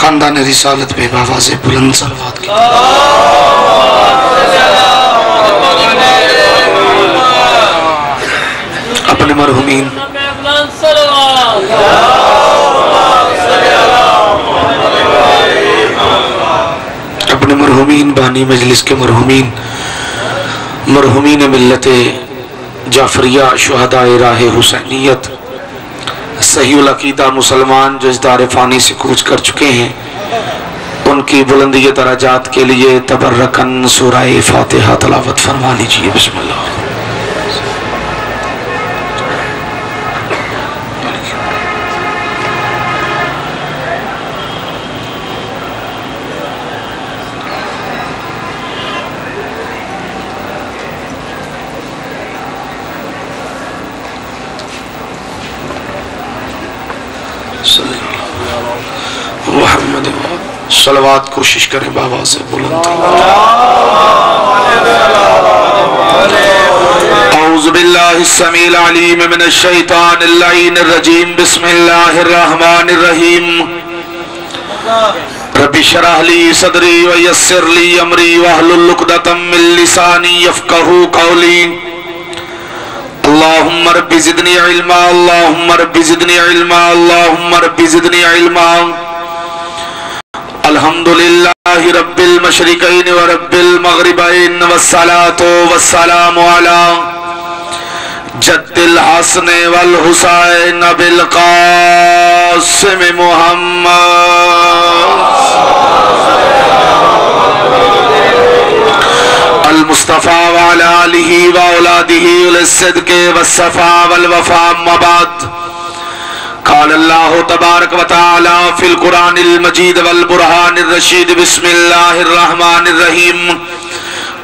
خاندان رسالت پہ بآواز بلند صلوات کی اپنے مرحومین اپنے مرحومین بانی مجلس کے مرحومین ملت جعفریہ شہداء راہ حسینیت صحیح العقیدہ مسلمان جو اس دار فانی سے کوچ کر چکے ہیں، ان کی بلندی درجات کے لیے تبرکن سورہ فاتحہ تلاوت فرما لیجیے۔ بسم اللہ۔ محمد صلوات کوشش کریں بآواز بلند۔ اعوذ باللہ السمیع العلیم من الشیطان اللعین الرجیم، بسم اللہ الرحمن الرحیم۔ رب اشرح لی صدری ویسر لی امری واحلل عقدۃ من لسانی یفقہوا قولی۔ اللہم رب زدنی علما، اللہم رب زدنی علما، اللہم رب زدنی علما۔ الحمدللہ رب المشرقین ورب المغربین، والصلاة والسلام علی جد الحسن والحسین بالقاسم محمد المصطفیٰ وعلی آلہ واولادہ للصدق والصفا والوفا، اما بعد۔ قال اللہ تبارک و تعالی فی القرآن المجید والبرہان الرشید، بسم اللہ الرحمن الرحیم۔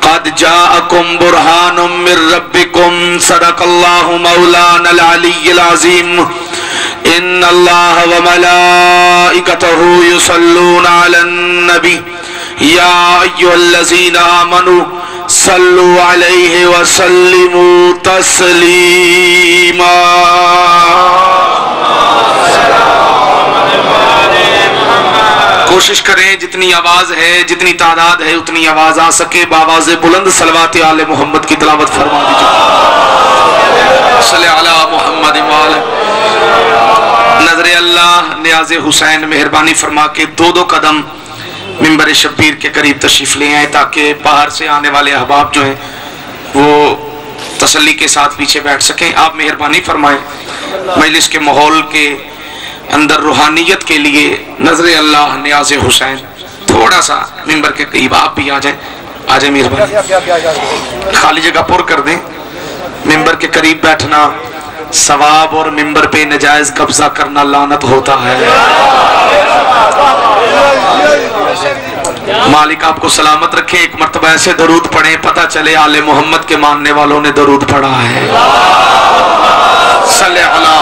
قد جاءکم برہان من ربکم، صدق اللہ مولانا العلی العظیم۔ ان اللہ وملائکتہ یصلون علی النبی، یا ایھا الذین آمنوا صلوا علیہ وسلموا تسلیما۔ کوشش کریں جتنی آواز ہے، جتنی تعداد ہے، اتنی آواز آ سکے بآواز بلند صلوات آل محمد کی تلاوت فرما دیجیے۔ صلی علی محمد وآلہ۔ نظر اللہ نیاز حسین مہربانی فرما کے دو قدم منبر شبیر کے قریب تشریف لے آئیں تاکہ باہر سے آنے والے احباب جو ہیں وہ تسلی کے ساتھ پیچھے بیٹھ سکیں۔ آپ مہربانی فرمائیں مجلس کے ماحول کے اندر روحانیت کے لیے نظر اللہ نیاز حسین تھوڑا سا منبر کے قریب آپ بھی آ جائیں مہربانی، خالی جگہ پر کر دیں۔ منبر کے قریب بیٹھنا ثواب اور منبر پہ نجائز قبضہ کرنا لعنت ہوتا ہے۔ مالک آپ کو سلامت رکھے۔ ایک مرتبہ ایسے درود پڑھیں پتہ چلے آل محمد کے ماننے والوں نے درود پڑھا ہے۔ صلی علی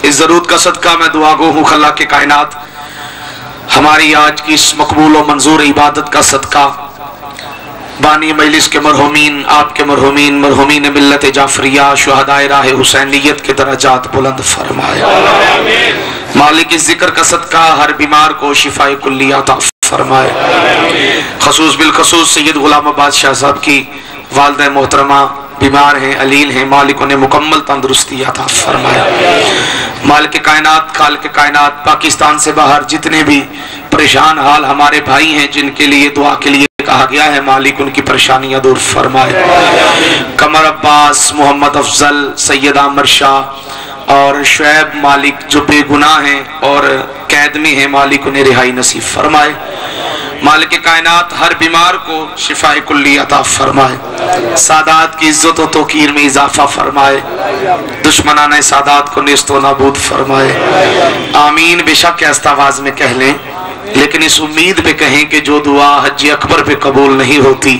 اس درود کا صدقہ میں دعا گو ہوں خلا کے کائنات ہماری آج کی اس مقبول و منظور عبادت کا صدقہ بانی مجلس کے مرحومین، آپ کے مرحومین ملت جعفریہ شہداء راہ حسینیت کے درجات بلند فرمائے۔ مالک اس ذکر کا صدقہ ہر بیمار کو شفاء کلی عطا فرمائے۔ خصوص بالخصوص سید غلام عباس شاہ صاحب کی والدہ محترمہ بیمار ہیں، علیل ہیں، مالک انہیں مکمل تندرستی عطا فرمائے۔ مالک کائنات، خالق کائنات، پاکستان سے باہر جتنے بھی پریشان حال ہمارے بھائی ہیں جن کے لیے دعا کے لیے کہا گیا ہے، مالک ان کی پریشانیاں دور فرمائے۔ قمر عباس، محمد افضل، سید عامر شاہ اور شعیب مالک جو بے گناہ ہیں اور قید میں ہیں، مالک انہیں رہائی نصیب فرمائے۔ مالک کائنات ہر بیمار کو شفاء کلی عطا فرمائے۔ سادات کی عزت و توقیر میں اضافہ فرمائے۔ دشمنان سادات کو نیست و نابود فرمائے۔ آمین۔ بے شک ایست آواز میں کہہ لیں، لیکن اس امید پہ کہیں کہ جو دعا حج اکبر پہ قبول نہیں ہوتی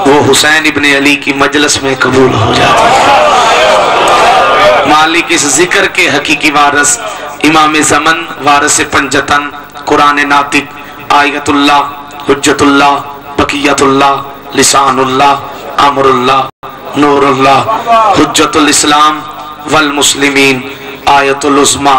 وہ حسین ابن علی کی مجلس میں قبول ہو جاتی ہے۔ مالک اس ذکر کے حقیقی وارث، امام زمن، وارث پنجتن، قرآن ناطق، آیت اللہ، حجت اللہ، بقیت اللہ، لسان اللہ، امر اللہ، نور اللہ، حجت الاسلام والمسلمین، آیت العظمی،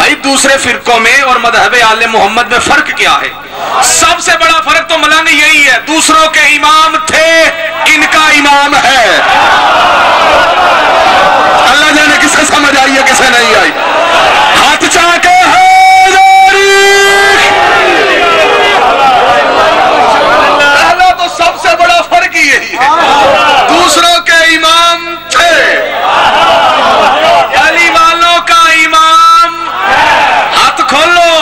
بھائی دوسرے فرقوں میں اور مذہب آل محمد میں فرق کیا ہے؟ سب سے بڑا فرق تو مولانا یہی ہے، دوسروں کے امام تھے، ان کا امام ہے۔ اللہ جانے کس سے سمجھ آئی ہے کسے نہیں آئی؟ ہاتھ چاہ کے پہلا تو سب سے بڑا فرق یہی ہے، دوسروں کے امام تھے، علی والوں کا امام۔ ہاتھ کھولو،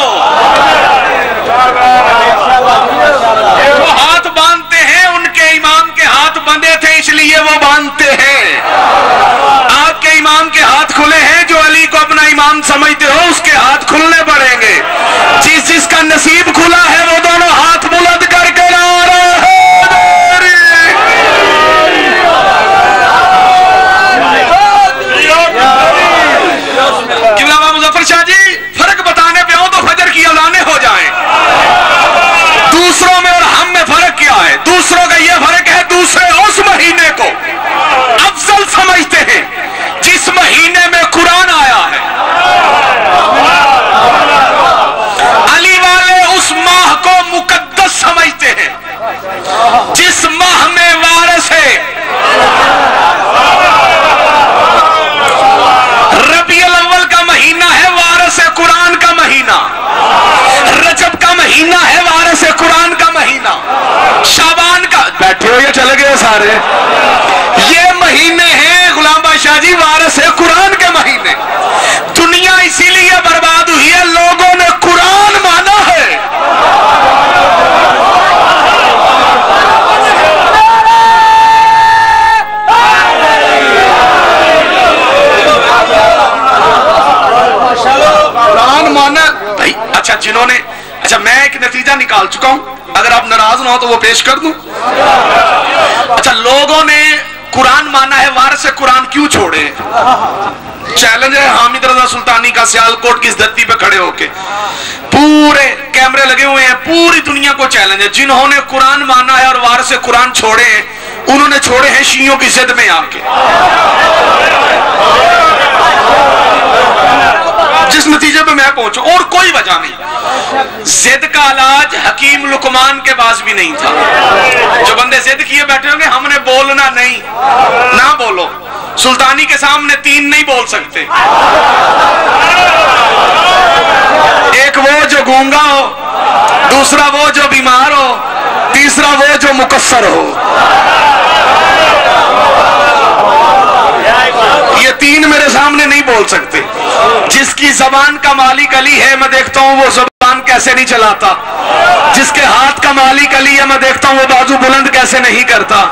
وہ ہاتھ باندھتے ہیں، ان کے امام کے ہاتھ بندھے تھے اس لیے وہ باندھتے ہیں۔ آپ کے امام کے ہاتھ کھلے ہیں، جو علی کو اپنا امام سمجھتے ہو اس کے ہاتھ کھلنے پڑیں گے۔ جس کا نصیب کھلا ہے وہ دونوں ہاتھ بلند کر کے نعرہ قبلہ مظفر شاہ جی، فرق بتانے پہ ہوں تو فجر کی اذانیں ہو جائیں۔ دوسروں میں اور ہم میں فرق کیا ہے؟ دوسروں کا یہ فرق ہے، دوسرے اس مہینے کو افضل سمجھتے ہیں جس مہینے میں قرآن آیا ہے، علی والے اس ماہ کو مقدس سمجھتے ہیں جس ماہ میں وارث ہے۔ ربیع الاول کا مہینہ ہے وارث قرآن کا مہینہ، رجب کا مہینہ ہے وارث قرآن کا مہینہ، شعبان کا، بیٹھے ہو یا چلے گئے سارے، یہ مہینے ہیں غلام بادشاہ جی وارث قرآن کے مہینے۔ دنیا اسی لیے برباد ہوئی ہے، لوگوں نے قرآن مانا ہے۔ قرآن مانا بھائی، اچھا جنہوں نے، اچھا میں ایک نتیجہ نکال چکا ہوں، اگر آپ ناراض نہ ہو تو وہ پیش کر دوں۔ اچھا لوگوں نے قرآن مانا ہے، وارث قرآن کیوں چھوڑے؟ چیلنج ہے حامد رضا سلطانی کا سیالکوٹ کی اس دھرتی پہ کھڑے ہو کے، پورے کیمرے لگے ہوئے ہیں، پوری دنیا کو چیلنج ہے، جنہوں نے قرآن مانا ہے اور وارث قرآن چھوڑے ہیں انہوں نے چھوڑے ہیں شیعوں کی ضد میں آ کے۔ جس نتیجے پہ میں پہنچوں، اور کوئی وجہ نہیں، ضد کا علاج حکیم لقمان کے پاس بھی نہیں تھا۔ جو بندے ضد کیے بیٹھے ہوں گے ہم نے بولنا نہیں، نہ بولو، سلطانی کے سامنے 3 نہیں بول سکتے، ایک وہ جو گونگا ہو، دوسرا وہ جو بیمار ہو، تیسرا وہ جو مقصر ہو۔ یہ 3 میرے سامنے نہیں بول سکتے۔ جس کی زبان کا مالک علی ہے میں دیکھتا ہوں وہ زبان کیسے نہیں چلاتا، جس کے ہاتھ کا مالک علی ہے میں دیکھتا ہوں وہ بازو بلند کیسے نہیں کرتا۔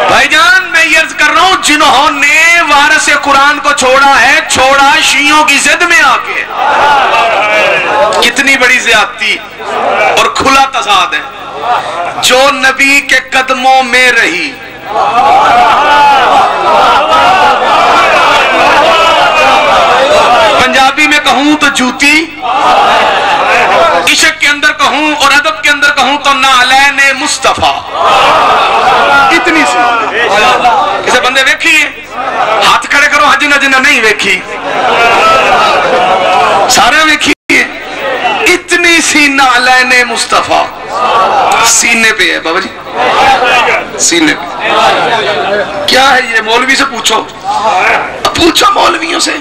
بھائی جان میں یہ عرض کر رہا ہوں، جنہوں نے وارث قرآن کو چھوڑا ہے، چھوڑا شیعوں کی ضد میں آ کے۔ کتنی بڑی زیادتی اور کھلا تضاد ہے۔ جو نبی کے قدموں میں رہی، پنجابی میں کہوں تو جوتی، عشق کے اندر کہوں اور ادب کے اندر کہوں تو نعلین مصطفیٰ۔ اتنی سی کسے بندے ویکھیے، ہاتھ کھڑے کرو ہاں جنہ جنہ نہیں ویکھی، سارے ویکھیے، اتنی سی نعلین مصطفیٰ سینے پہ ہے بابا جی، سینے پہ۔ کیا ہے یہ؟ مولوی سے پوچھو، پوچھو مولویوں سے۔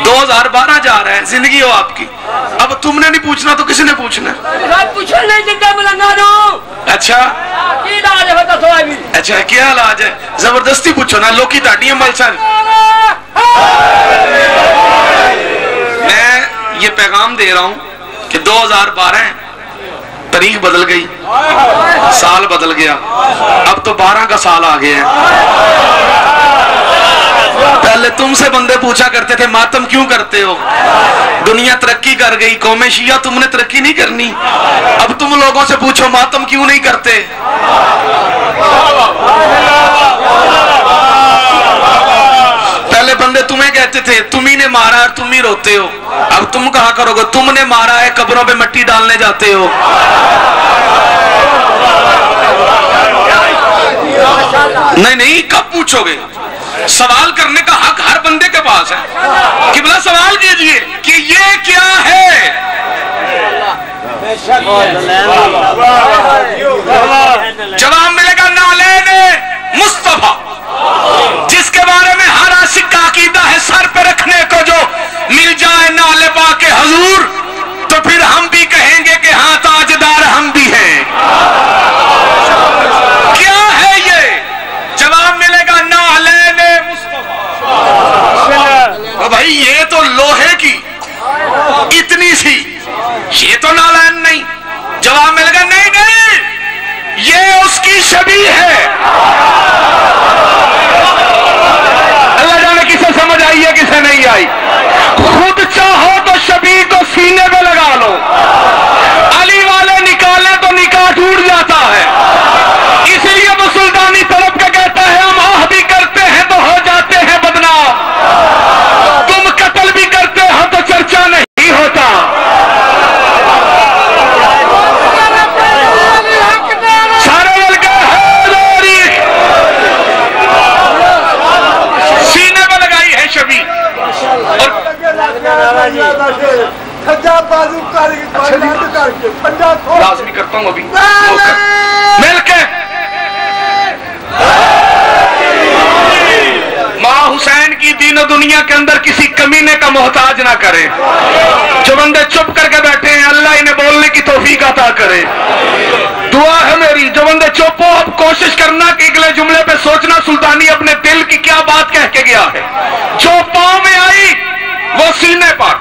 2012 جا رہا ہے، زندگی ہو آپ کی، اب تم نے نہیں پوچھنا تو کسی نے پوچھنا؟ اچھا اچھا کیا علاج ہے؟ زبردستی پوچھو نا، لوکی تاڑیاں ملسن۔ میں یہ پیغام دے رہا ہوں کہ 2012 ہے، تاریخ بدل گئی، سال بدل گیا، اب تو 12 کا سال آ گیا ہے۔ پہلے تم سے بندے پوچھا کرتے تھے ماتم کیوں کرتے ہو؟ دنیا ترقی کر گئی، قوم شیعہ تم نے ترقی نہیں کرنی، اب تم لوگوں سے پوچھو ماتم کیوں نہیں کرتے؟ پہلے بندے تمہیں کہتے تھے تم ہی نے مارا اور تم ہی روتے ہو، اب تم کہا کرو گے تم نے مارا ہے قبروں پہ مٹی ڈالنے جاتے ہو۔ نہیں نہیں، کب پوچھو گے؟ سوال کرنے کا حق ہر بندے کے پاس ہے۔ قبلہ سوال کیجئے کہ یہ کیا جواب ملے گا نالین مصطفیٰ، جس کے بارے میں ہر عاشق کا عقیدہ ہے سر پہ رکھنے کو جو مل جائے نالے پاک حضور، تو پھر ہم بھی کہیں گے کہ ہاں تاجدار ہم بھی ہیں۔ کیا ہے یہ؟ جواب ملے گا نالین مصطفیٰ۔ بھائی یہ تو لوہے کی اتنی سی، یہ تو نالین نہیں۔ جواب ملے گا نہیں نہیں، یہ اس کی شبیہ ہے۔ اللہ جانے کسے سمجھ آئی ہے کسے نہیں آئی۔ خود چاہو تو شبیہ کو سینے پہ لگا لو، علی والے نکالے تو نکاح ٹوٹ جاتا ہے۔ اس لیے وہ سلطانی طلب کے کہتا ہے ہم عہدی کرتے ہیں تو ہو جاتے ہیں بدنام، تم قتل بھی کرتے ہو تو چرچا نہیں ہوتا۔ سارے مل کے سینے پہ لگائی ہے شبیہ۔ لازمی کرتا ہوں ابھی مل کے ماں حسین کی دین و دنیا کے اندر کسی کمینے کا محتاج نہ کرے۔ جو بندے چپ کر کے بیٹھے ہیں اللہ انہیں بولنے کی توفیق عطا کرے۔ دعا ہے میری، جو بندے چپ ہو اب کوشش کرنا کہ اگلے جملے پہ سوچنا سلطانی اپنے دل کی کیا بات کہہ کے گیا ہے۔ جو پاؤں میں آئی وہ سینے پر،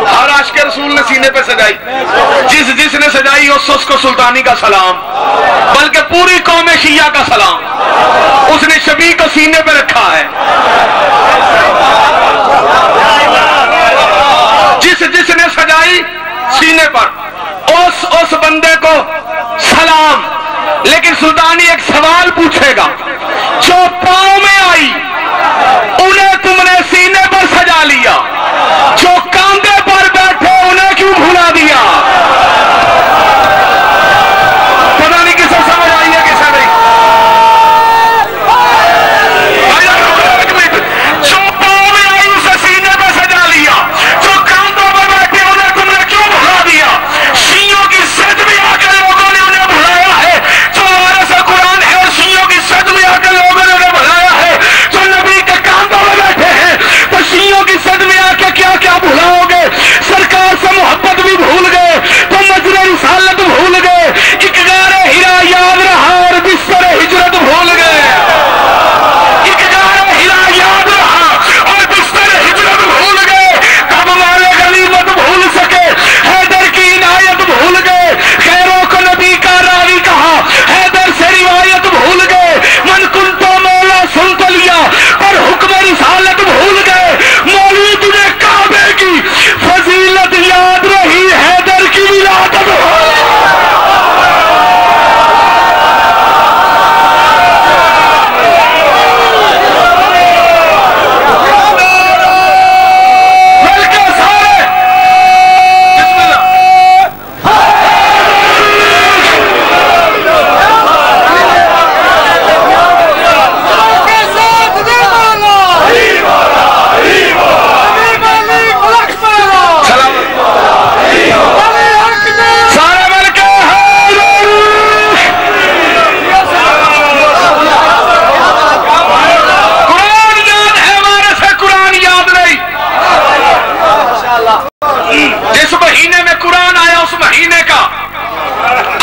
ہر عاشق رسول نے سینے پہ سجائی، جس نے سجائی اس کو سلطانی کا سلام، بلکہ پوری قوم شیعہ کا سلام۔ اس نے شبیہ کو سینے پہ رکھا ہے۔ جس نے سجائی سینے پر اس بندے کو سلام۔ لیکن سلطانی ایک سوال پوچھے گا، جو پاؤں میں آئی انہیں تم نے سینے پر سجا لیا، جو کاندھے پر بیٹھے انہیں کیوں بھلا دیا؟ پتہ نہیں کسے سمجھ آئی ہے کسے نہیں۔ جو پاؤں میں آئی اسے سینے پر سجا لیا، جو کاندھوں پر بیٹھے انہیں تم نے کیوں بھلا دیا؟ شیعوں کی سد میں آ کے لوگوں نے انہیں بھلایا ہے، جو وارث قرآن ہے، اور شیعوں کی سد میں آ کے لوگوں نے انہیں بھلایا ہے، جو نبی کے کاندھوں میں بیٹھے ہیں۔ تو شیعوں کی سد میں آ کے کیا کیا بھلاؤ گے؟ سرکار سے محبت بھی بھول گئے، تو مجر رسالت بھول گئے، اقرار ہرا یاد رہا اور بستر ہجرت بھول گئے۔ اقرار ہرا یاد رہا اور بستر ہجرت بھول گئے، تب والے غنیمت بھول سکے، حیدر کی عنایت بھول گئے، خیروں کو نبی کا راوی کہا، حیدر سے روایت بھول گئے، من کنتو مولا سن تو لیا پر حکم رسالت بھول گئے، مولوی تجھے کعبے کی فضیلت یاد رہی، حیدر کی ولادت بھول گئے۔ جس مہینے میں قرآن آیا اس مہینے کا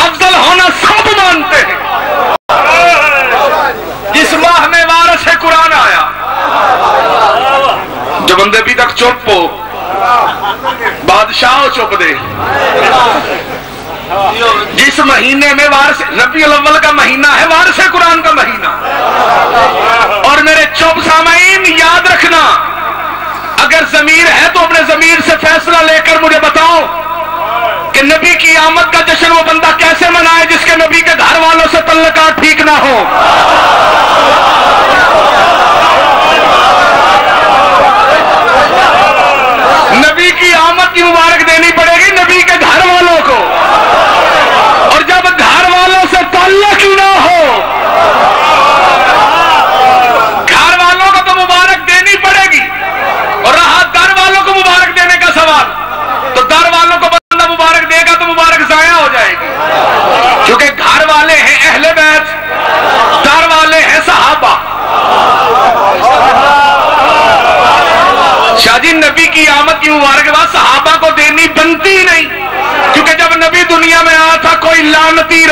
افضل ہونا سب مانتے ہیں۔ جس ماہ میں وارث قرآن آیا، جو بندے بھی تک چپ ہو بادشاہ چپ دے۔ جس مہینے میں وارث ربیع الاول کا مہینہ ہے، وارث قرآن کا مہینہ۔ اور میرے چپ سامعین یاد رکھنا، اگر ضمیر ہے تو اپنے ضمیر سے فیصلہ لے کر مجھے بتاؤ کہ نبی کی آمد کا جشن وہ بندہ کیسے منائے جس کے نبی کے گھر والوں سے تعلقات ٹھیک نہ ہو۔ نبی کی آمد کی مبارک دینی پڑے گی نبی کے گھر والوں کو، اور جب گھر والوں سے تعلق ہی نہ ہو، گھر والوں کو تو مبارک دینی پڑے گی، اور رہا گھر والوں کو مبارک دینے کا سوال،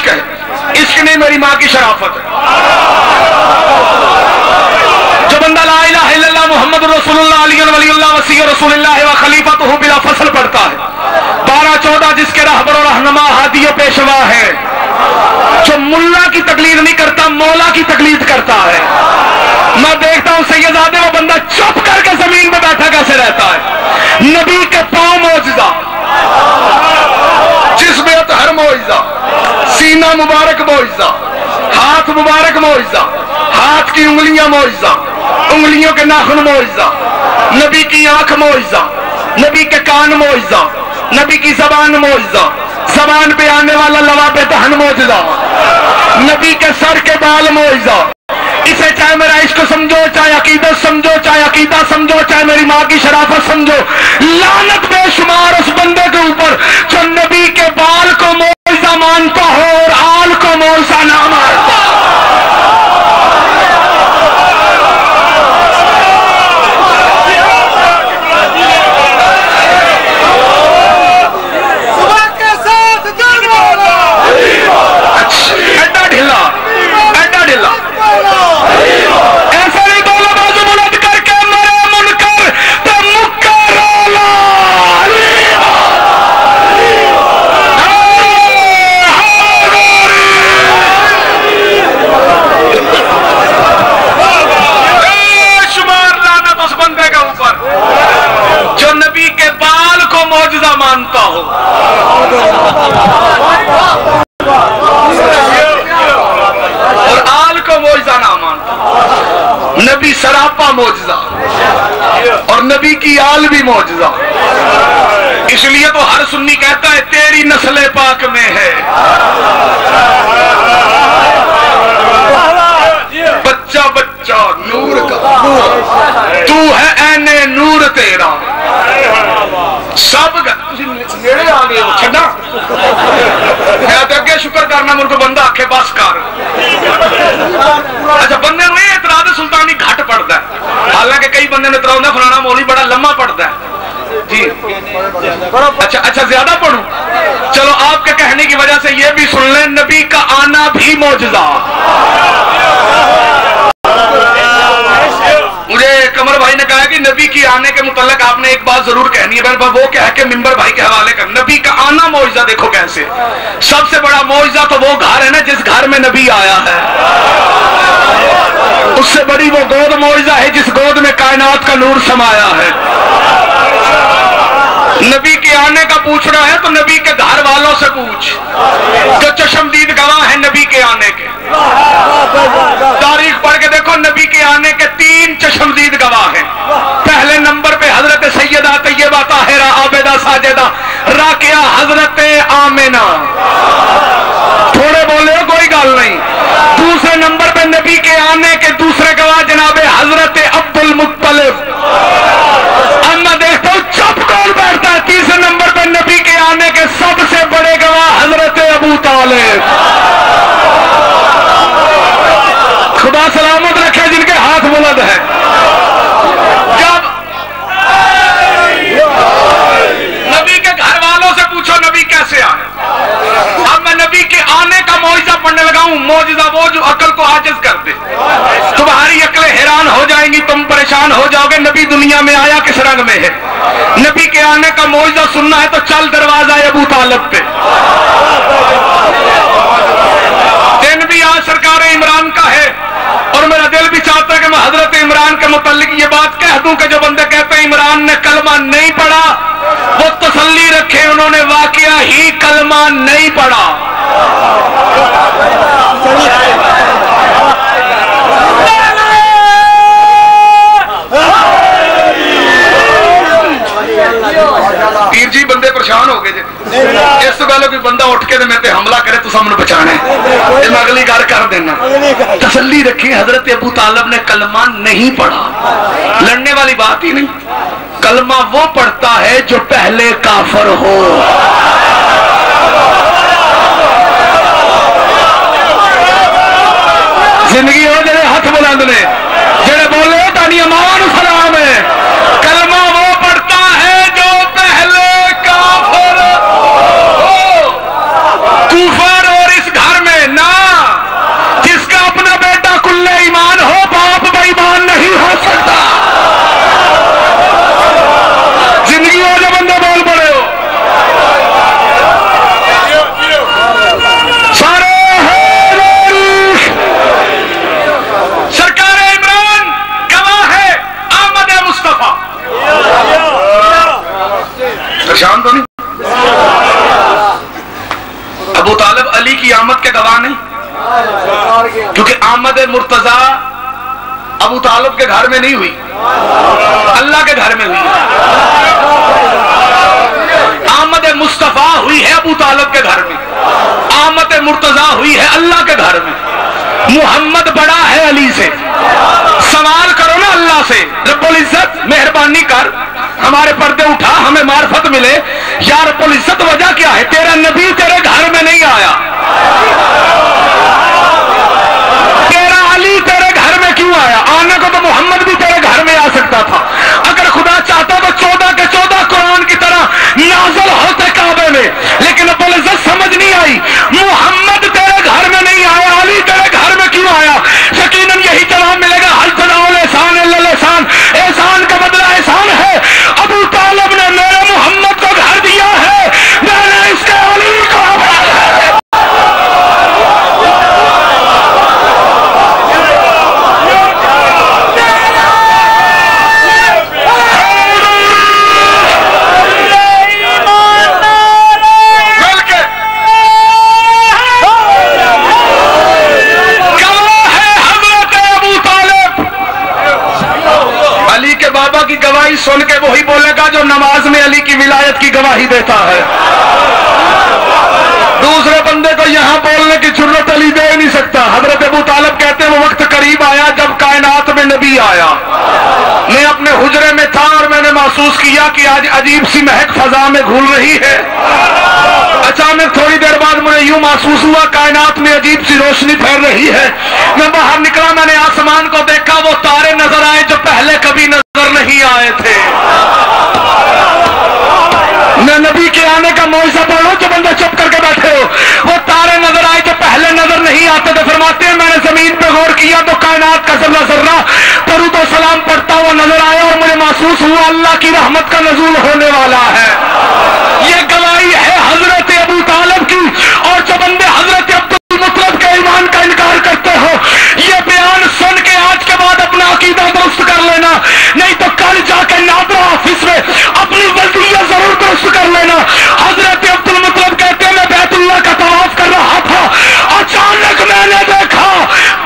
عشق ہے، عشق نہیں میری ماں کی شرافت ہے۔ جو بندہ لا الہ الا اللہ محمد رسول اللہ علی ولی اللہ وسیع رسول اللہ و خلیفۃ بلا فصل پڑھتا ہے، 12-14 جس کے رہبر و رہنما ہادی و پیشوا ہے، جو ملا کی تقلید نہیں کرتا مولا کی تقلید کرتا ہے۔ میں دیکھتا ہوں سیدزادے وہ بندہ چپ کر کے زمین پہ بیٹھا کیسے رہتا ہے۔ نبی کے پاؤں معجزہ، جسم اطہر معجزہ، سینہ مبارک معجزہ، ہاتھ مبارک معجزہ، ہاتھ کی انگلیاں معجزہ، انگلیوں کے ناخن معجزہ، نبی کی آنکھ معجزہ، نبی کے کان معجزہ، نبی کی زبان معجزہ، زبان پہ آنے والا لواب دہن معجزہ، نبی کے سر کے بال معجزہ۔ اسے چاہے میرا عشق سمجھو، چاہے عقیدت سمجھو، چاہے عقیدہ سمجھو، چاہے میری ماں کی شرافت سمجھو، لعنت بے شمار اس بندے کے اوپر جو نبی کے بال کو معجزہ مانتا ہو اور آل کو معجزہ نہ مانتا۔ مانتا ہو اور آل کو معجزہ نہ مانتا۔ نبی سراپا معجزہ اور نبی کی آل بھی معجزہ، اس لیے تو ہر سنی کہتا ہے تیری نسل پاک میں ہے بچہ بچہ نور کا، تو ہے عین نور تیرا سب نیڑے آ گئے ہو چھڑا میں تو اگے شکر کرنا مجھ کو بندہ آکھے بس کر۔ اچھا بندے میں اعتراض سلطانی گھٹ پڑتا ہے، حالانکہ کئی بندے نے اعتراض نہ فلانا مولوی بڑا لمبا پڑتا ہے جی۔ اچھا زیادہ پڑھوں؟ چلو آپ کے کہنے کی وجہ سے یہ بھی سن لیں، نبی کا آنا بھی معجزہ۔ مجھے قمر بھائی نے کہا کہ نبی کی آنے کے متعلق آپ نے ایک بات ضرور کہنی ہے، وہ کہہ کے ممبر بھائی کے حوالے کر۔ نبی کا آنا معجزہ دیکھو کیسے، سب سے بڑا معجزہ تو وہ گھر ہے نا جس گھر میں نبی آیا ہے، اس سے بڑی وہ گود معجزہ ہے جس گود میں کائنات کا نور سمایا ہے۔ نبی کے آنے کا پوچھ رہا ہے تو نبی کے گھر والوں سے پوچھ جو چشمدید گواہ ہیں نبی کے آنے کے۔ تاریخ پڑھ کے دیکھو، نبی کے آنے کے 3 چشمدید گواہ ہیں۔ پہلے نمبر پہ حضرت سیدہ طیبہ طاہرہ عابدہ ساجدہ راکعہ حضرت آمنہ، تھوڑے بولے ہو کوئی گال نہیں۔ دوسرے نمبر پہ نبی کے آنے کے دوسرے گواہ جناب حضرت عبد المطلب۔ اب میں دیکھتا ہوں چپ کون بیٹھتا ہے۔ تیسرے نمبر پہ نبی کے آنے کے سب سے بڑے گواہ حضرت ابو طالب۔ خدا سلامت رکھے جن کے ہاتھ بلند ہیں۔ جب نبی کے گھر والوں سے پوچھو نبی کیسے آئے، اب میں نبی کے آنے کا معجزہ پڑھنے لگا ہوں۔ معجزہ وہ جو عقل کو عاجز کر دے، تمہاری عقلیں حیران ہو جائیں گی، تم پریشان ہو جاؤ گے نبی دنیا میں آیا کس رنگ میں ہے۔ نبی کے آنے کا معجزہ سننا ہے تو چل دروازہ ابو طالب پہ۔ دن بھی آج سرکار عمران کا ہے اور میرا دل بھی چاہتا ہے کہ میں حضرت عمران کے متعلق یہ بات کہہ دوں کہ جو بندے کہتے ہیں عمران نے کلمہ نہیں پڑھا، وہ تسلی رکھے انہوں نے واقعہ ہی کلمہ نہیں پڑھا۔ پیر جی بندے پریشان ہو گئے جی، اس تو گل کوئی بندہ اٹھ کے میرے تے حملہ کرے تو سامنے بچانا ہے، میں اگلی گل کر دینا۔ تسلی رکھی حضرت ابو طالب نے کلمہ نہیں پڑھا، لڑنے والی بات ہی نہیں۔ کلمہ وہ پڑھتا ہے جو پہلے کافر ہو۔ زندگی ہو جڑے ہاتھ بلند نے، جڑے بولے تانی امان سلام ہے۔ کلمہ وہ پڑھتا ہے جو پہلے کافر ہو۔ کفر اور اس گھر کیونکہ آمد مرتضی ابو طالب کے گھر میں نہیں ہوئی، اللہ کے گھر میں ہوئی۔ آمد مصطفیٰ ہوئی ہے ابو طالب کے گھر میں، آمد مرتضی ہوئی ہے اللہ کے گھر میں۔ محمد بڑا ہے علی سے، سوال کرو نا اللہ سے، رب العزت مہربانی کر ہمارے پردے اٹھا، ہمیں معرفت ملے۔ یا رب العزت وجہ کیا ہے؟ تیرا نبی تیرے گھر میں نہیں آیا، تیرا علی تیرے گھر میں کیوں آیا؟ آنے کو تو محمد بھی تیرے گھر میں آ سکتا تھا۔ اگر خدا چاہتا تو 14 کے 14 قرآن کی طرح نازل ہوتے کعبے میں، لیکن رب العزت سمجھ نہیں آئی، محمد تیرے گھر میں نہیں آیا، علی تیرے گھر میں کیوں آیا؟ یقیناً یہی جواب ملے گا، حل جزاء الاحسان الا الاحسان، احسان کا بدلہ احسان ہے۔ ابو طالب نے میرے محمد کو گھر دیا ہے، میں نے اس کے علی کو گواہی سن کے وہی بولے گا جو نماز میں علی کی ولایت کی گواہی دیتا ہے۔ دوسرے بندے کو یہاں بولنے کی جرت علی دے نہیں سکتا۔ حضرت ابو طالب کہتے ہیں وہ وقت قریب آیا جب کائنات میں نبی آیا، میں اپنے حجرے میں تھا اور میں نے محسوس کیا کہ آج عجیب سی مہک فضا میں گھول رہی ہے۔ اچانک تھوڑی دیر بعد مجھے یوں محسوس ہوا کائنات میں عجیب سی روشنی پھیل رہی ہے۔ میں باہر نکلا، میں نے آسمان کو دیکھا، وہ تارے نظر آئے جو پہلے کبھی نظر نہیں آئے تھے۔ میں نبی کے آنے کا معجزہ پڑھوں جو بندہ چپ کر کے بیٹھے ہو، وہ تارے نظر آئے جو پہلے نظر نہیں آتے تھے۔ فرماتے ہیں میں نے زمین پہ غور کیا تو کائنات کا ذرہ ذرہ درود و سلام پڑھتا ہوا نظر آیا اور مجھے محسوس ہوا اللہ کی رحمت کا نزول ہونے والا ہے۔ یہ گواہی ہے حضرت ابو طالب کی، اور جو بندے حضرت عبد المطلب کے ایمان کا انکار کرتے ہو، یہ بیان سن کے آج کے بعد اپنا عقیدہ درست کر لینا، نہیں تو کل جا کے نادرا آفس میں اپنی ولدیہ ضرور درست کر لینا۔ حضرت عبد المطلب کہتے ہیں میں بیت اللہ کا طواف کر رہا تھا، اچانک میں نے دیکھا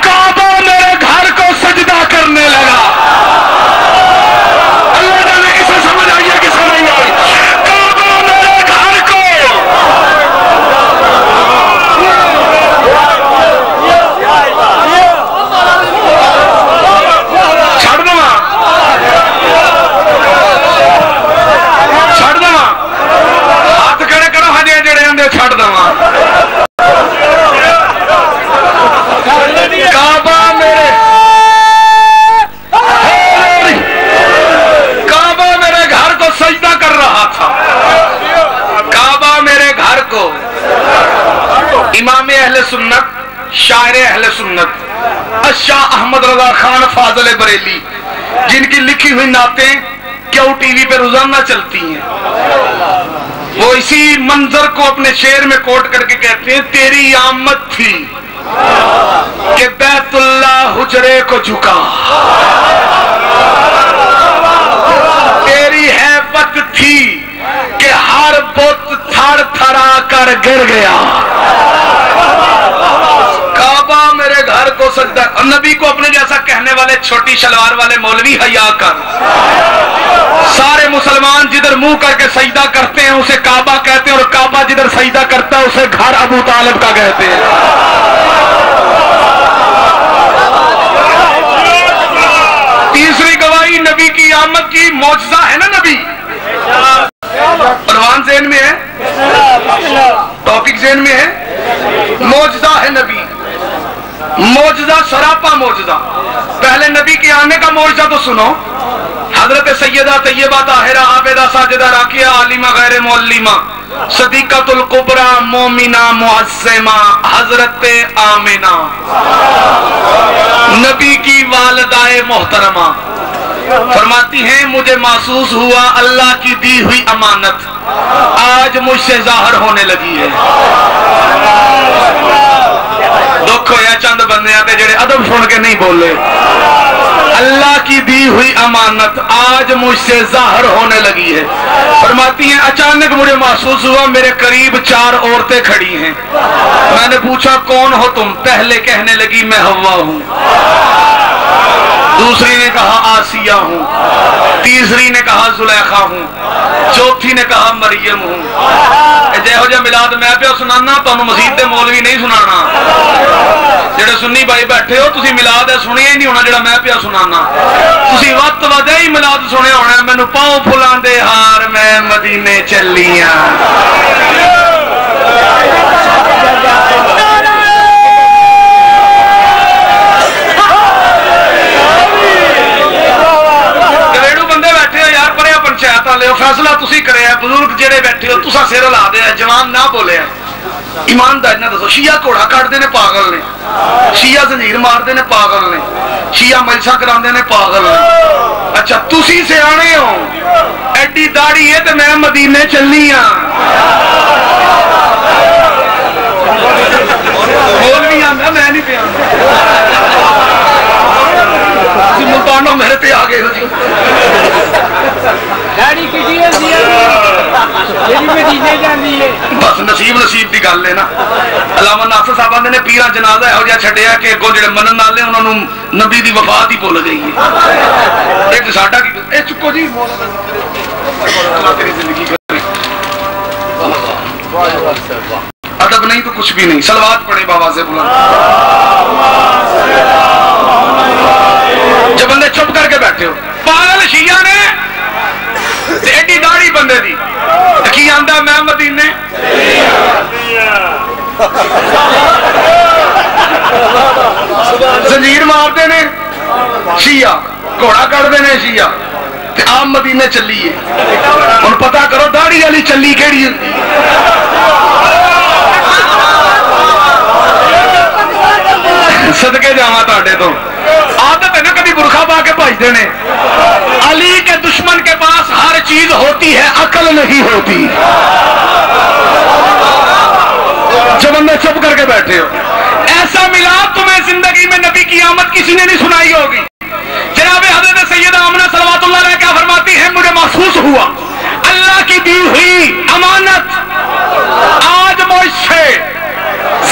کعبہ میرے گھر کو سجدہ کرنے لگا۔ اللہ جانے کسے سمجھ آئی ہے کسے نہیں آئی؟ کعبہ میرے گھر کو چھڑ دوں ہاتھ کھڑے کرو، ہجے جڑے اندے چھڑ دوں۔ کعبہ میرے گھر کو سجدہ کر رہا تھا، کعبہ میرے گھر کو۔ امام اہل سنت، شاعر اہل سنت شاہ احمد رضا خان فاضل بریلی، جن کی لکھی ہوئی نعتیں کیوں ٹی وی پہ روزانہ چلتی ہیں، وہ اسی منظر کو اپنے شعر میں کوٹ کر کے کہتے ہیں تیری آمد تھی کہ بیت اللہ حجرے کو جھکا، تیری ہیبت تھی کہ ہر بت تھر تھرا کر گر گیا۔ کعبہ میرے گھر کو سجدہ، اور نبی کو اپنے جیسا کہنے والے چھوٹی شلوار والے مولوی حیا کر، سارے مسلمان جدھر منہ کر کے سجدہ کرتے ہیں اسے کعبہ کہتے ہیں، اور کعبہ جدھر سجدہ کرتا ہے اسے گھر ابو طالب کا کہتے ہیں۔ تیسری گواہی نبی کی آمد کی معجزہ ہے نا نبی، پروان ذہن میں ہے، ٹاپک ذہن میں ہے، معجزہ ہے نبی، معجزہ سراپا معجزہ۔ پہلے نبی کے آنے کا معجزہ تو سنو، حضرت سیدہ طیبہ طاہرہ عابدہ ساجدہ راکیہ عالمہ غیر معلمہ صدیقۃ الکبریٰ مومنہ معظمہ حضرت آمنہ، نبی کی والدہ محترمہ، فرماتی ہیں مجھے محسوس ہوا اللہ کی دی ہوئی امانت آج مجھ سے ظاہر ہونے لگی ہے۔ دکھ ہویا چند بندے آتے جڑے ادب سن کے نہیں بولے۔ اللہ کی دی ہوئی امانت آج مجھ سے ظاہر ہونے لگی ہے. فرماتی ہیں اچانک مجھے محسوس ہوا میرے قریب 4 عورتیں کھڑی ہیں. میں نے پوچھا کون ہو تم؟ پہلے کہنے لگی میں حوا ہوں. دوسری نے کہا آسیہ ہوں. تیسری نے کہا زلیخا ہوں. چوتھی نے کہا مریم ہوں. جے ہو جا ملاد میں پہ سنانا تو مسجد دے مولوی نہیں سنانا. جڑے سنی بھائی بیٹھے ہو تسی ملاد سنیا ہی نہیں ہونا جڑا میں پہ سنانا. تسی وقت وجہ ہی ملاد سنیا ہونا. مینوں پاؤں پھلاں دے ہار میں مدینے چلیاں. فیصلہ تسی کرے ہیں بزرگ جڑے بیٹھے ہو تسا سر لا دے جوان نہ بولے ہیں. ایماندار نہ دسو شیعہ گھوڑا کاٹتے نے پاگل نے. شیعہ زنجیر مارتے نے پاگل نے. شیعہ مجلساں کراندے نے پاگل نے. اچھا تسی سیانے ہو ایڈی داڑھی ہے تے میں مدینے چلنی ہاں. مولوی آندا میں نہیں پیا. تسی ملتانوں میرے تے آ گئے ہو جی. بس نصیب نصیب کی گل ہے نا. علامہ ناصر صاحب نے پیرا جنازہ یہو جہا چھڈیا کہ اگوں جڑے منن والے انہاں نوں نبی دی وفات ہی بھول گئی ہے. ایک ساڈا کی اے چکو جی ادب نہیں تو کچھ بھی نہیں. صلوات پڑھے بابا سے بلند. جب بندے چپ کر کے بیٹھے ہو پاگل شیعہ نے ایڈی داڑھی بندے دی کی آندا میں مدینے زنجیر مارتے نے شیعہ گھوڑا کٹتے نے شیعہ تے آپ مدینے چلیے. ہن پتہ کرو داڑھی والی چلی کیڑی ہوندی. صدقے جاواں تہاڈے تو عادت ہے نا کبھی برقع پا کے بھجتے نے. علی کے دشمن کے پاس ہر چیز ہوتی ہے عقل نہیں ہوتی. جب بندے چپ کر کے بیٹھے ہو ایسا میلاد تمہیں زندگی میں نبی کی آمد کسی نے نہیں سنائی ہوگی. جناب حضرت سیدہ آمنہ صلوات اللہ علیہ کیا فرماتی ہے مجھے محسوس ہوا اللہ کی دی ہوئی امانت آج مجھ سے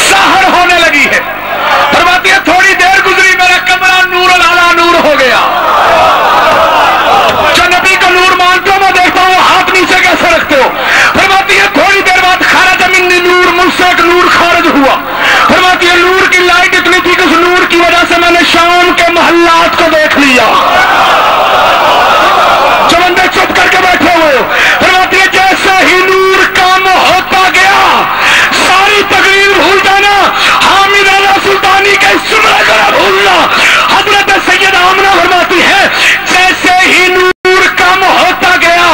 ظاہر ہونے لگی ہے. فرماتی ہے تھوڑی دیر گزری میرا کمرہ نور العلا نور ہو گیا. جو نبی کا نور مانتے ہو میں دیکھتا ہوں ہاتھ نیچے کیسے رکھتے ہو. فرماتی ہے تھوڑی دیر بعد خارج منی نور مجھ سے ایک نور خارج ہوا. فرماتی ہے نور کی لائٹ اتنی تھی کہ اس نور کی وجہ سے میں نے شام کے محلات کو دیکھ لیا. جو بندے چپ کر کے بیٹھے ہوئے ہو فرماتی ہے جیسے ہی نور کام ہوتا گیا ساری تقریر بھول جانا. حامد اعلی سلطانی کے سمرہ کا بھولنا. حضرت سیدہ آمنہ فرماتی ہے جیسے ہی نور کم ہوتا گیا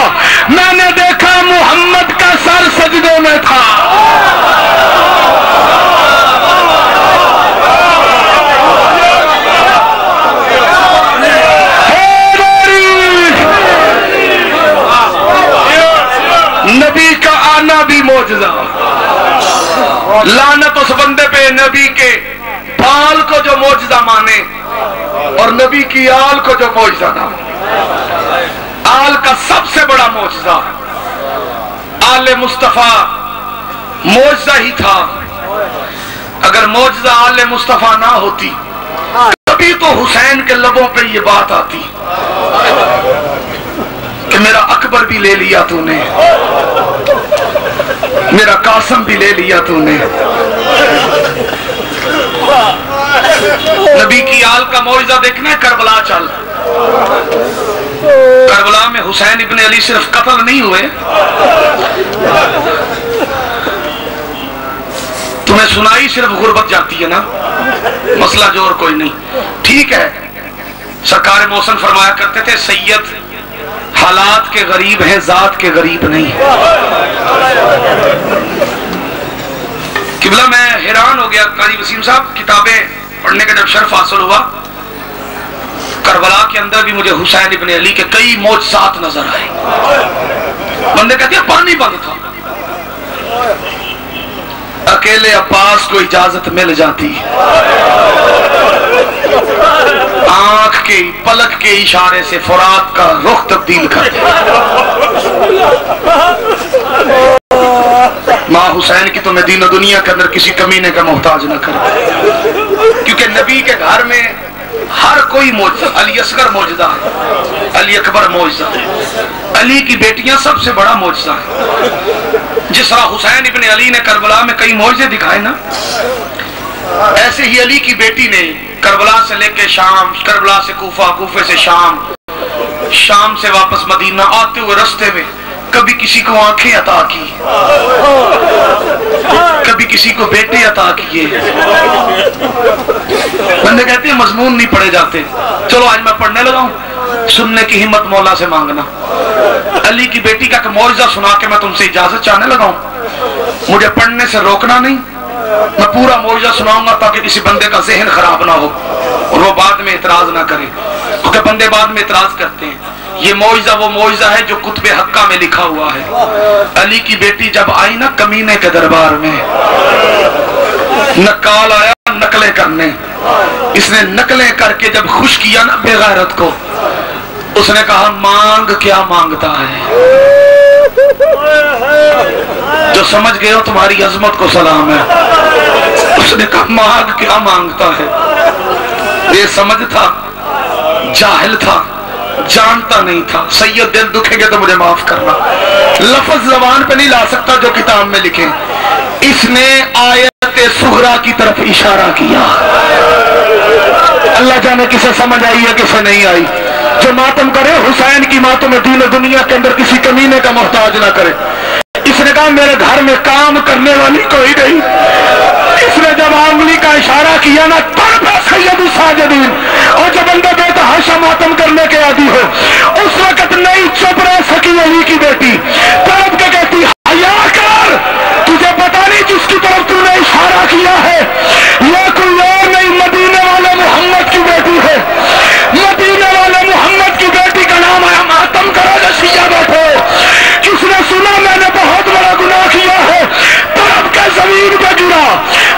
میں نے دیکھا محمد کا سر سجدے میں تھا. نبی کا آنا بھی معجزہ. لعنت اس بندے پہ نبی کے بال کو جو معجزہ مانے اور نبی کی آل کو جو معجزہ نہ مانے. آل کا سب سے بڑا معجزہ آل مصطفیٰ معجزہ ہی تھا. اگر معجزہ آل مصطفیٰ نہ ہوتی کبھی تو حسین کے لبوں پہ یہ بات آتی کہ میرا اکبر بھی لے لیا تو نے, میرا قاسم بھی لے لیا تو نے. نبی کی آل کا معجزہ دیکھنا ہے. کربلا چل, کربلا میں حسین ابن علی صرف قتل نہیں ہوئے. تمہیں سنائی صرف غربت جاتی ہے نا, مسئلہ جو اور کوئی نہیں. ٹھیک ہے سرکار موسن فرمایا کرتے تھے سید حالات کے غریب ہیں ذات کے غریب نہیں. قبلہ میں حیران ہو گیا قاضی وسیم صاحب کتابیں پڑھنے کا جب شرف حاصل ہوا کربلا کے اندر بھی مجھے حسین ابن علی کے کئی معجزات نظر آئے. بندے کہتے ہیں پانی بند تھا, اکیلے عباس کو اجازت مل جاتی. آنکھ کے پلک کے اشارے سے فرات کا رخ تبدیل کر دے۔ ماں حسین کی تو میں دین و دنیا کے اندر کسی کمینے کا محتاج نہ کرے، کیونکہ نبی کے گھر میں ہر کوئی معجزہ، علی اصغر معجزہ ہے، علی اکبر معجزہ ہے، علی کی بیٹیاں سب سے بڑا معجزہ ہے۔ جس طرح حسین ابن علی نے کربلا میں کئی معجزے دکھائے نا، ایسے ہی علی کی بیٹی نے کربلا سے لے کے شام، کربلا سے کوفہ، کوفے سے شام، شام سے واپس مدینہ آتے ہوئے رستے میں کبھی کسی کو آنکھیں عطا کی، کبھی کسی کو بیٹے عطا کیے۔ بندے کہتے ہیں مضمون نہیں پڑھے جاتے، چلو آج میں پڑھنے لگا ہوں، سننے کی ہمت مولا سے مانگنا۔ علی کی بیٹی کا کہ معجزہ سنا کے میں تم سے اجازت چاہنے لگا ہوں، مجھے پڑھنے سے روکنا نہیں، میں پورا معجزہ سناؤں گا تاکہ کسی بندے کا ذہن خراب نہ ہو اور وہ بعد میں اعتراض نہ کرے، کیونکہ بندے بعد میں اعتراض کرتے ہیں۔ یہ معجزہ وہ معجزہ ہے جو کتب حقہ میں لکھا ہوا ہے۔ علی کی بیٹی جب آئی نا کمینے کے دربار میں، نقال آیا نقلیں کرنے، اس نے نقلیں کر کے جب خوش کیا نا بے غیرت کو، اس نے کہا مانگ کیا مانگتا ہے؟ جو سمجھ گئے ہو تمہاری عظمت کو سلام ہے۔ اس نے کہا مانگ کیا مانگتا ہے؟ یہ سمجھ تھا، جاہل تھا، جانتا نہیں تھا۔ سید دل دکھے گے تو مجھے معاف کرنا، لفظ زبان پہ نہیں لا سکتا جو کتاب میں لکھے۔ اس نے آیت صغرا کی طرف اشارہ کیا۔ اللہ جانے کسے سمجھ آئی ہے کسے نہیں آئی۔ جو ماتم کرے حسین کی ماتم میں دین و دنیا کے اندر کسی کمینے کا محتاج نہ کرے۔ اس نے کہا میرے گھر میں کام کرنے والی کوئی نہیں۔ اس نے جب انگلی کا اشارہ کیا نا تب سید الساجدین، اور جب بندہ بے تحاشا ماتم کرنے کے عادی ہو اس وقت نہیں چپ رہ سکی علی کی بیٹی، تب کے کہتی حیا کر، تجھے پتا نہیں جس کی طرف تو نے اشارہ کیا ہے یہ کوئی اور نہیں، مدینے والے محمد کی بیٹی ہے، مدینے والے محمد کی بیٹی کا نام ہے، ماتم کرو جو شیعہ بیٹھو۔ کس نے سنا میں نے بہت بڑا گناہ کیا ہے، تڑپ کے زمین پہ گرا،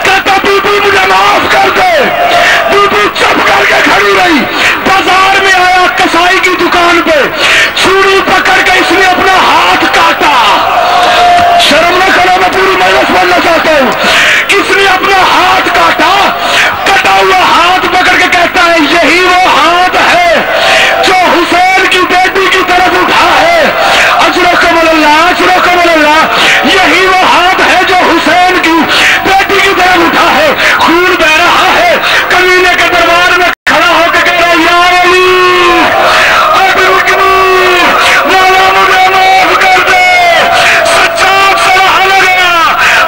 کہتا بی بی مجھے معاف کر دے۔ بی بی چپ کر کے کھڑی رہی، بازار میں آیا کسائی کی دکان پہ، چھری پکڑ کے اس نے اپنا ہاتھ کاٹا۔ شرم نہ کرو، میں پوری مجلس بولنا چاہتا ہوں۔ کس نے اپنا ہاتھ کاٹا، کٹا ہوا ہاتھ پکڑ کے کہتا ہے یہی وہ ہاتھ ہے جو حسین کی بیٹی کی طرف اٹھا ہے۔ اجرکم اللہ، اجرکم اللہ، یہی وہ ہاتھ ہے جو حسین کی بیٹی کی طرف اٹھا ہے۔ خون بہ رہا ہے، کمینے کے دربار میں کھڑا ہو کے کہہ رہا یا علی ادرکنی، مولا مجھے معاف کر دے۔ سجاد سے وہاں لگا،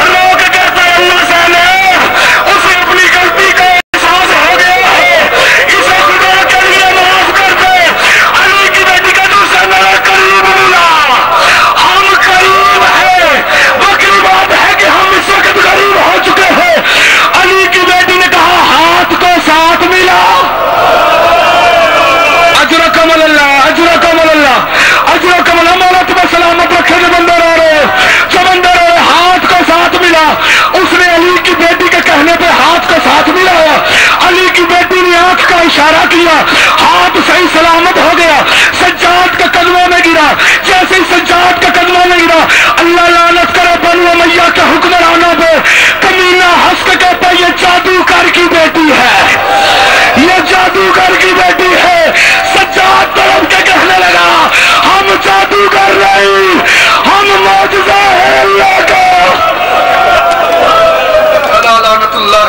رو کے کہتا ہے اللہ سے اسے اپنی غلطی کا احساس ہو گیا ہے، اسے خدا کے لیے معاف کر دے۔ علی کی بیٹی کا دوسرا میرا قریب ملا، ہم قریب ہیں، بکری بات ہے کہ ہم اس وقت قریب ہو چکے ہیں۔ علی کی بیٹی نے کہا ہاتھ کو ساتھ ملا، اجرکم اللہ، اجرکم اللہ، اجرکم اللہ، مولا تمہیں سلامت رکھے۔ جو بندے رو رہے، جو بندے رو رہے، ہاتھ کو ساتھ ملا۔ اس نے علی کی بیٹی کے کہنے پہ ہاتھ کو ساتھ ملایا، علی کی بیٹی نے آنکھ کا اشارہ کیا، ہاتھ صحیح سلامت ہو گیا، سجاد کے قدموں میں گرا۔ جیسے ہی سجاد کے قدموں میں گرا، اللہ لعنت کرے بنو امیہ کے حکمرانوں پہ، کمینہ ہنس کے کہتا ہے یہ جادوگر کی بیٹی ہے، یہ جادوگر کی بیٹی ہے۔ سجاد طرف کے کہنے لگا ہم جادوگر نہیں، ہم معجزہ ہے اللہ کا۔ لعنت اللہ